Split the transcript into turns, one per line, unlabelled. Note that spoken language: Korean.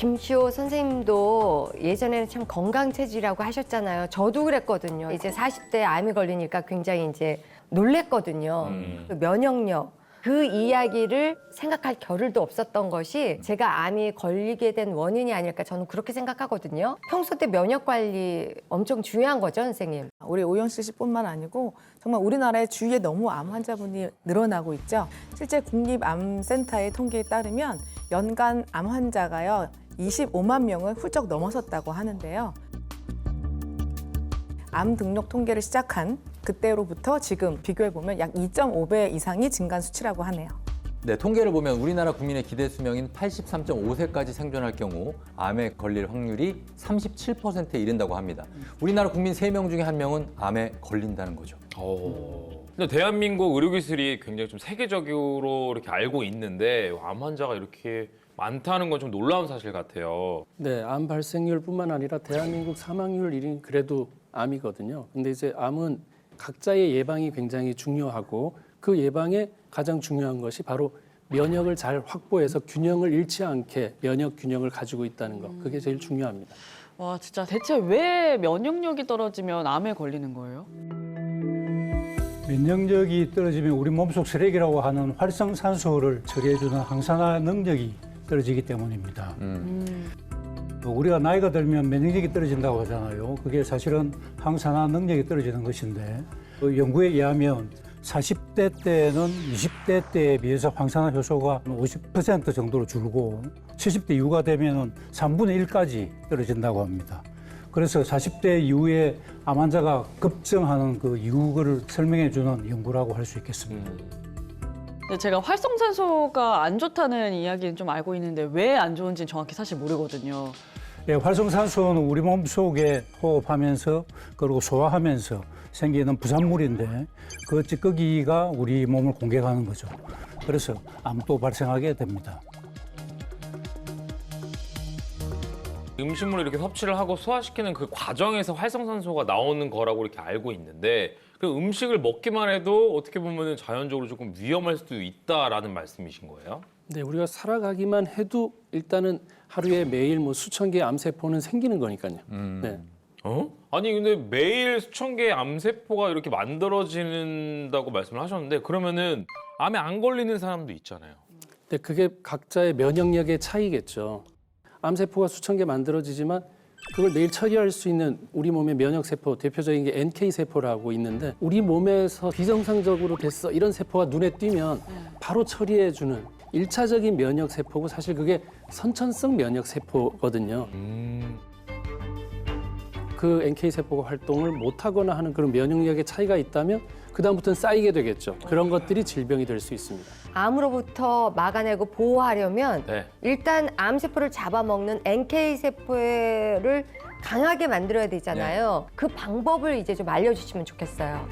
김시호 선생님도 예전에는 참 건강체질이라고 하셨잖아요. 저도 그랬거든요. 이제 40대에 암이 걸리니까 굉장히 이제 놀랬거든요. 그 면역력. 그 이야기를 생각할 겨를도 없었던 것이 제가 암이 걸리게 된 원인이 아닐까 저는 그렇게 생각하거든요. 평소 때 면역 관리 엄청 중요한 거죠, 선생님?
우리 오영실 씨뿐만 아니고 정말 우리나라의 주위에 너무 암 환자분이 늘어나고 있죠. 실제 국립암센터의 통계에 따르면 연간 암 환자가요 25만 명을 훌쩍 넘어섰다고 하는데요. 암 등록 통계를 시작한 그때로부터 지금 비교해보면 약 2.5배 이상이 증가한 수치라고 하네요.
네, 통계를 보면 우리나라 국민의 기대 수명인 83.5세까지 생존할 경우 암에 걸릴 확률이 37%에 이른다고 합니다. 우리나라 국민 3명 중에 1명은 암에 걸린다는 거죠.
근데 대한민국 의료기술이 굉장히 좀 세계적으로 이렇게 알고 있는데 암 환자가 이렇게 많다는 건 좀 놀라운 사실 같아요.
네, 암 발생률뿐만 아니라 대한민국 사망률 1위는 그래도 암이거든요. 근데 이제 암은 각자의 예방이 굉장히 중요하고 그 예방에 가장 중요한 것이 바로 면역을 잘 확보해서 균형을 잃지 않게 면역 균형을 가지고 있다는 것. 그게 제일 중요합니다.
와, 진짜 대체 왜 면역력이 떨어지면 암에 걸리는 거예요?
면역력이 떨어지면 우리 몸속 쓰레기라고 하는 활성산소를 처리해주는 항산화 능력이 떨어지기 때문입니다. 우리가 나이가 들면 면역력이 떨어진다고 하잖아요. 그게 사실은 항산화 능력이 떨어지는 것인데 그 연구에 의하면 40대 때는 20대 때에 비해서 항산화 효소가 50% 정도로 줄고 70대 이후가 되면 3분의 1까지 떨어진다고 합니다. 그래서 40대 이후에 암 환자가 급증하는 그 이유를 설명해 주는 연구라고 할 수 있겠습니다.
근데 제가 활성산소가 안 좋다는 이야기는 좀 알고 있는데 왜 안 좋은지는 정확히 사실 모르거든요.
네, 활성산소는 우리 몸 속에 호흡하면서 그리고 소화하면서 생기는 부산물인데 그 찌꺼기가 우리 몸을 공격하는 거죠. 그래서 암도 발생하게 됩니다.
음식물을 이렇게 섭취를 하고 소화시키는 그 과정에서 활성산소가 나오는 거라고 이렇게 알고 있는데 그 음식을 먹기만 해도 어떻게 보면 자연적으로 조금 위험할 수도 있다라는 말씀이신 거예요?
네, 우리가 살아가기만 해도 일단은 하루에 매일 뭐 수천 개의 암세포는 생기는 거니까요. 네.
아니 근데 매일 수천 개의 암세포가 이렇게 만들어진다고 말씀을 하셨는데 그러면은 암에 안 걸리는 사람도 있잖아요.
근데 그게 각자의 면역력의 차이겠죠. 암세포가 수천 개 만들어지지만 그걸 매일 처리할 수 있는 우리 몸의 면역세포, 대표적인 게 NK세포라고 있는데 우리 몸에서 비정상적으로 됐어 이런 세포가 눈에 띄면 바로 처리해주는 1차적인 면역세포고 사실 그게 선천성 면역세포거든요. 그 NK세포가 활동을 못하거나 하는 그런 면역력의 차이가 있다면 그다음부터는 쌓이게 되겠죠. 그런 것들이 질병이 될 수 있습니다.
암으로부터 막아내고 보호하려면
네.
일단 암세포를 잡아먹는 NK세포를 강하게 만들어야 되잖아요. 그 방법을 이제 좀 알려주시면 좋겠어요.